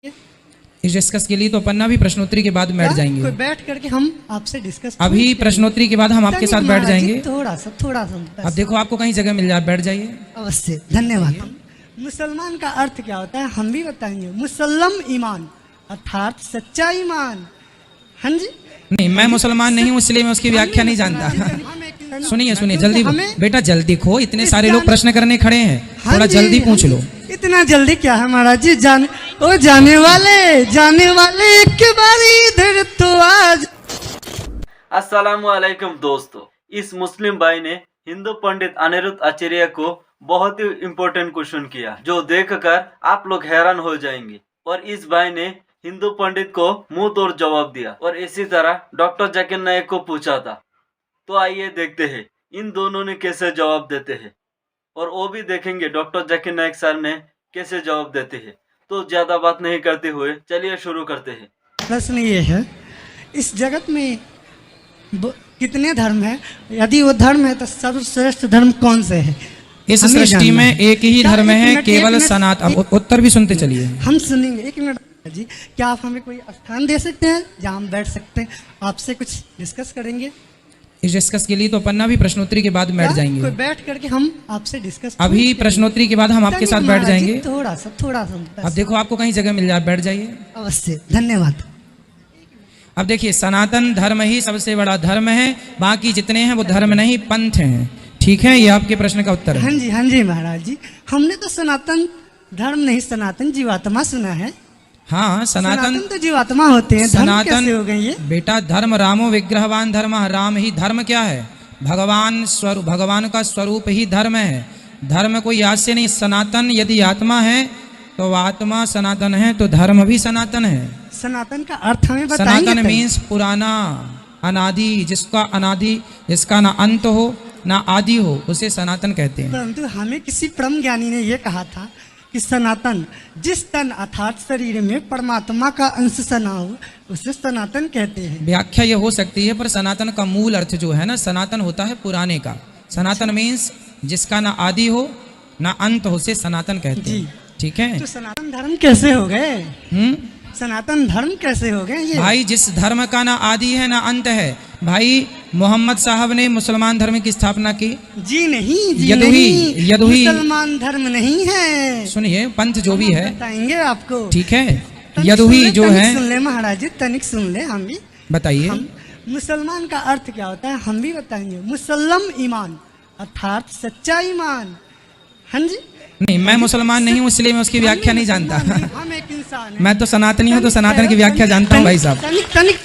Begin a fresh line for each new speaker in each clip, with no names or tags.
इस डिस्कस के लिए तो अपन भी प्रश्नोत्तरी के बाद बैठ जाएंगे।
कोई बैठ करके हम आपसे डिस्कस
अभी प्रश्नोत्तरी के बाद हम आपके साथ बैठ जाएंगे।
थोड़ा सा
अब देखो आपको कहीं जगह मिल जाए, बैठ जाइए।
अवश्य, धन्यवाद। मुसलमान का अर्थ क्या होता है हम भी बताएंगे। मुसल्लम ईमान अर्थात सच्चा ईमान। हाँ जी,
नहीं मैं मुसलमान नहीं हूँ इसलिए मैं उसकी व्याख्या नहीं जानता। सुनिए सुनिए, जल्दी बेटा जल्दी खो, इतने सारे लोग प्रश्न करने खड़े हैं, थोड़ा जल्दी पूछ लो।
इतना जल्दी क्या है महाराज जी, जाने वाले एक बारी इधर तो आज।
अस्सलामुअलैकुम दोस्तों, इस मुस्लिम भाई ने हिंदू पंडित अनिरुद्ध आचार्य को बहुत ही इम्पोर्टेंट क्वेश्चन किया जो देखकर आप लोग हैरान हो जाएंगे। और इस भाई ने हिंदू पंडित को मुंह तोड़ जवाब दिया और इसी तरह डॉक्टर जाकिर नायक को पूछा था। तो आइए देखते हैं इन दोनों ने कैसे जवाब देते हैं और वो भी देखेंगे डॉक्टर जाकिर नायक सर ने कैसे जवाब देते हैं। तो ज्यादा बात नहीं करते हुए चलिए शुरू करते हैं।
प्रश्न ये है, इस जगत में कितने धर्म है? यदि वो धर्म है तो सर्वश्रेष्ठ धर्म कौन से है?
इस सृष्टि में एक ही धर्म है, केवल सनातन। उत्तर भी सुनते चलिए।
हम सुनेंगे, एक मिनट जी। क्या आप हमें कोई स्थान दे सकते हैं जहाँ हम बैठ सकते हैं, आपसे कुछ डिस्कस करेंगे?
इस डिस्कस के लिए तो अपन भी प्रश्नोत्तरी के बाद बैठ जाएंगे।
कोई बैठ करके हम आपसे डिस्कस
अभी प्रश्नोत्तरी के बाद हम आपके साथ बैठ जाएंगे।
थोड़ा सा
अब देखो आपको कहीं जगह मिल जाए, बैठ जाइए।
अवश्य, धन्यवाद।
अब देखिए, सनातन धर्म ही सबसे बड़ा धर्म है, बाकी जितने हैं वो धर्म नहीं पंथ हैं। ठीक है, ये आपके प्रश्न का उत्तर है।
हाँ जी महाराज जी, हमने तो सनातन धर्म नहीं सनातन जीवात्मा सुना है।
हाँ, सनातन
तो जीवात्मा होते हैं।
सनातन
कैसे हो गए ये?
बेटा धर्म रामो विग्रहवान धर्म, राम ही धर्म क्या है? भगवान स्वरूप, भगवान का स्वरूप ही धर्म है। धर्म कोई याद से नहीं। सनातन यदि आत्मा है तो आत्मा सनातन है तो धर्म भी सनातन है।
सनातन का अर्थ हमें बताएंगे?
सनातन मीन्स पुराना, अनादि, जिसका अनादि, जिसका ना अंत हो ना आदि हो, उसे सनातन कहते हैं।
परंतु हमें किसी परम ज्ञानी ने यह कहा था कि सनातन जिस तन अर्थात शरीर में परमात्मा का अंश सना हो उसे सनातन कहते हैं।
व्याख्या ये हो सकती है, पर सनातन का मूल अर्थ जो है ना, सनातन होता है पुराने का। सनातन मीन्स जिसका ना आदि हो ना अंत हो, उसे सनातन कहते हैं। ठीक है,
तो सनातन धर्म कैसे हो गए? सनातन धर्म कैसे हो गए ये?
भाई जिस धर्म का ना आदि है ना अंत है। भाई मोहम्मद साहब ने मुसलमान धर्म की स्थापना की?
जी नहीं,
यदुही
मुसलमान धर्म नहीं है।
सुनिए, पंथ जो भी है
बताएंगे आपको।
ठीक है, यदुही जो है।
सुन ले महाराज जी, तनिक सुन ले, हम भी
बताइए।
मुसलमान का अर्थ क्या होता है हम भी बताएंगे। मुसल्लम ईमान अर्थात सच्चा ईमान। हाँ जी,
नहीं मैं मुसलमान नहीं हूँ इसलिए मैं उसकी व्याख्या नहीं जानता।
हम एक इंसान हैं।
मैं तो सनातनी हूँ तो सनातन की व्याख्या जानता हूँ भाई साहब।
तनिक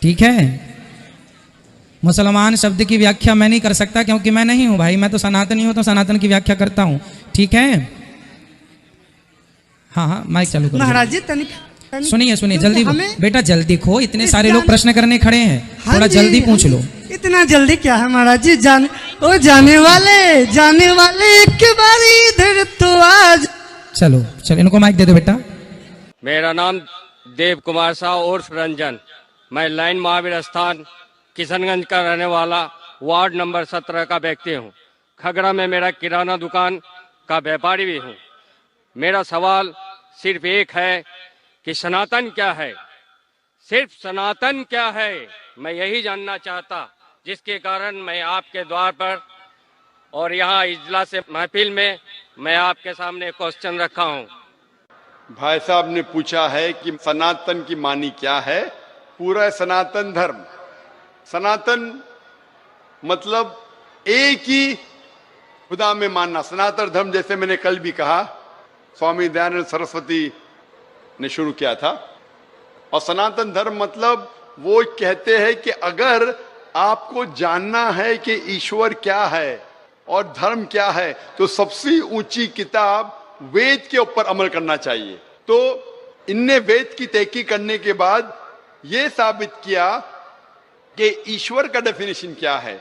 ठीक है, मुसलमान शब्द की व्याख्या मैं नहीं कर सकता क्योंकि मैं नहीं हूँ भाई। मैं तो सनातनी हूँ तो सनातन की व्याख्या करता हूँ। ठीक है, हाँ माइक चालू करो
महाराज जी। तनिक
सुनिए जल्दी बेटा जल्दी खो, इतने सारे लोग प्रश्न करने खड़े हैं, थोड़ा जल्दी पूछ लो।
इतना जल्दी क्या है महाराज जी, जाने वाले एक बारी इधर तो आज।
चलो इनको माइक दे दो बेटा।
मेरा नाम देव कुमार साहु उर्फ रंजन, मैं लाइन महावीर स्थान किशनगंज का रहने वाला वार्ड नंबर 17 का व्यक्ति हूँ। खगड़ा में मेरा किराना दुकान का व्यापारी भी हूँ। मेरा सवाल सिर्फ एक है कि सनातन क्या है? सिर्फ सनातन क्या है, मैं यही जानना चाहता, जिसके कारण मैं आपके द्वार पर और यहाँ इजलास महफिल में मैं आपके सामने क्वेश्चन रखा हूँ।
भाई साहब ने पूछा है कि सनातन की मानी क्या है। पूरा सनातन धर्म, सनातन मतलब एक ही खुदा में मानना। सनातन धर्म जैसे मैंने कल भी कहा, स्वामी दयानंद सरस्वती ने शुरू किया था। और सनातन धर्म मतलब वो कहते हैं कि अगर आपको जानना है कि ईश्वर क्या है और धर्म क्या है तो सबसे ऊंची किताब वेद के ऊपर अमल करना चाहिए। तो इनने वेद की तहकीक करने के बाद ये साबित किया कि ईश्वर का डेफिनेशन क्या है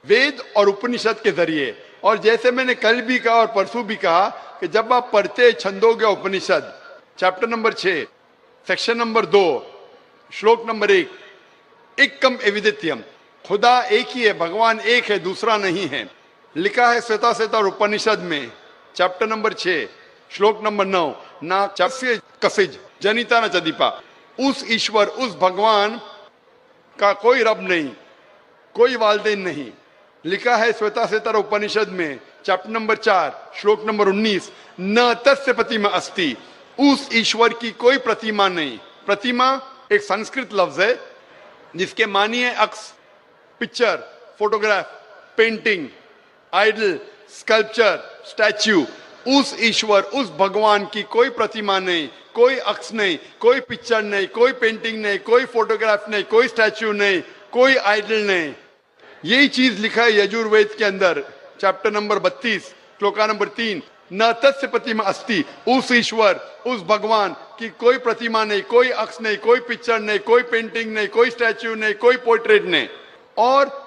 वेद और उपनिषद के जरिए। और जैसे मैंने कल भी कहा और परसों भी कहा कि जब आप पढ़ते छंदोग्य उपनिषद चैप्टर नंबर 6 सेक्शन नंबर 2 श्लोक नंबर 1, एकम एविदित्यम, खुदा एक ही है, भगवान एक है, दूसरा नहीं है। लिखा है श्वेता उपनिषद में चैप्टर नंबर 6 श्लोक नंबर 9, ना चस्य कसिज जनिता न चदीपा। उस ईश्वर, उस भगवान का कोई रब नहीं, कोई वालदेन नहीं। लिखा है श्वेताश्वेतर उपनिषद में चैप्टर नंबर 4 श्लोक नंबर 19, न तस्य प्रतिमा अस्ति। उस ईश्वर की कोई प्रतिमा नहीं। प्रतिमा एक संस्कृत लफ्ज है जिसके मानी है अक्स, picture, photograph, painting, idol, sculpture, statue. उस ईश्वर, उस भगवान की कोई प्रतिमा नहीं, कोई अक्स नहीं, कोई पिक्चर नहीं, कोई पेंटिंग नहीं, कोई फोटोग्राफ नहीं, कोई स्टैच्यू नहीं, कोई आइडल नहीं। यही चीज लिखा है यजुर्वेद के अंदर चैप्टर नंबर 32 श्लोका नंबर 3, न तस्य प्रतिमा अस्ति। उस ईश्वर, उस भगवान की कोई प्रतिमा नहीं, कोई अक्स नहीं, कोई पिक्चर नहीं, कोई पेंटिंग नहीं, कोई स्टैच्यू नहीं, कोई पोर्ट्रेट नहीं। और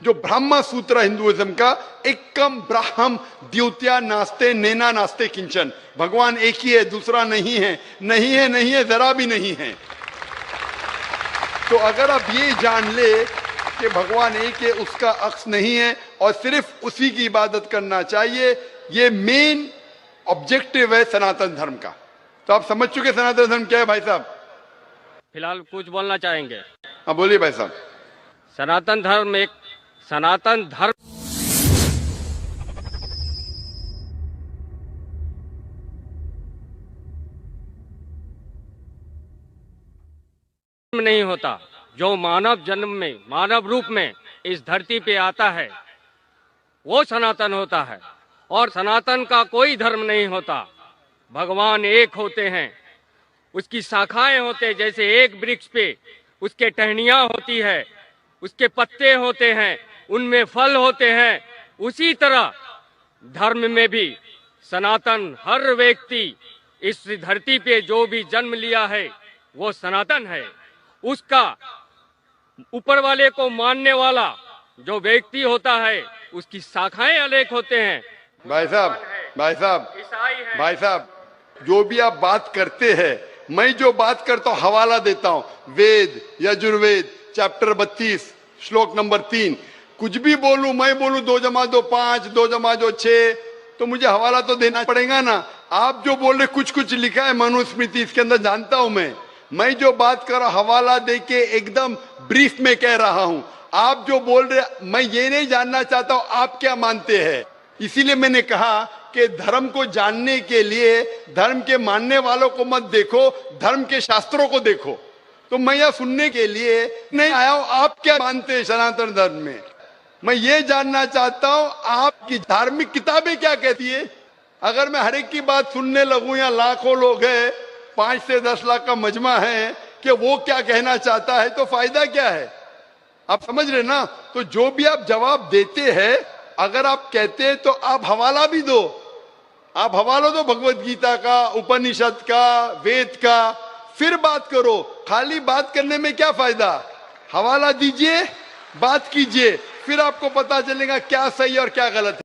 जो ब्रह्म सूत्र हिंदुइज्म का, एकम ब्राह्म द्वितीया नास्ते नेना नास्ते किंचन। भगवान एक ही है, दूसरा नहीं है, नहीं है, नहीं है, जरा भी नहीं है। तो अगर आप ये जान ले कि भगवान एक है, उसका अक्स नहीं है और सिर्फ उसी की इबादत करना चाहिए, ये मेन ऑब्जेक्टिव है सनातन धर्म का। तो आप समझ चुके सनातन धर्म क्या है भाई साहब?
फिलहाल कुछ बोलना चाहेंगे?
हाँ बोलिए भाई साहब।
सनातन धर्म एक सनातन धर्म नहीं होता। जो मानव जन्म में, मानव रूप में इस धरती पे आता है वो सनातन होता है। और सनातन का कोई धर्म नहीं होता। भगवान एक होते हैं, उसकी शाखाएं होते हैं। जैसे एक वृक्ष पे उसके टहनियां होती है, उसके पत्ते होते हैं, उनमें फल होते हैं, उसी तरह धर्म में भी सनातन, हर व्यक्ति इस धरती पे जो भी जन्म लिया है वो सनातन है। उसका ऊपर वाले को मानने वाला जो व्यक्ति होता है उसकी शाखाएं अनेक होते हैं।
भाई साहब, भाई साहब,
ईसाई है।
भाई साहब, जो भी आप बात करते हैं, मैं जो बात करता हूं हवाला देता हूं। वेद, यजुर्वेद चैप्टर 32 श्लोक नंबर 3। कुछ भी बोलूं, मैं बोलूं 2 + 2 5, 2 + 2 6, तो मुझे हवाला तो देना पड़ेगा ना। आप जो बोल रहे कुछ कुछ लिखा है मनुस्मृति, इसके अंदर जानता हूं मैं जो बात कर रहा हवाला दे के एकदम ब्रीफ में कह रहा हूं। आप जो बोल रहे, मैं ये नहीं जानना चाहता हूं आप क्या मानते हैं। इसीलिए मैंने कहा कि धर्म को जानने के लिए धर्म के मानने वालों को मत देखो, धर्म के शास्त्रों को देखो। तो मैं यह सुनने के लिए नहीं आया हूं आप क्या मानते हैं सनातन धर्म में। मैं ये जानना चाहता हूं आपकी धार्मिक किताबें क्या कहती है। अगर मैं हर एक की बात सुनने लगूं, या लाखों लोग हैं, 5 से 10 लाख का मजमा है, कि वो क्या कहना चाहता है, तो फायदा क्या है। आप समझ रहे ना। तो जो भी आप जवाब देते हैं, अगर आप कहते हैं तो आप हवाला भी दो। आप हवाला दो भगवत गीता का, उपनिषद का, वेद का, फिर बात करो। खाली बात करने में क्या फायदा। हवाला दीजिए, बात कीजिए, फिर आपको पता चलेगा क्या सही और क्या गलत है।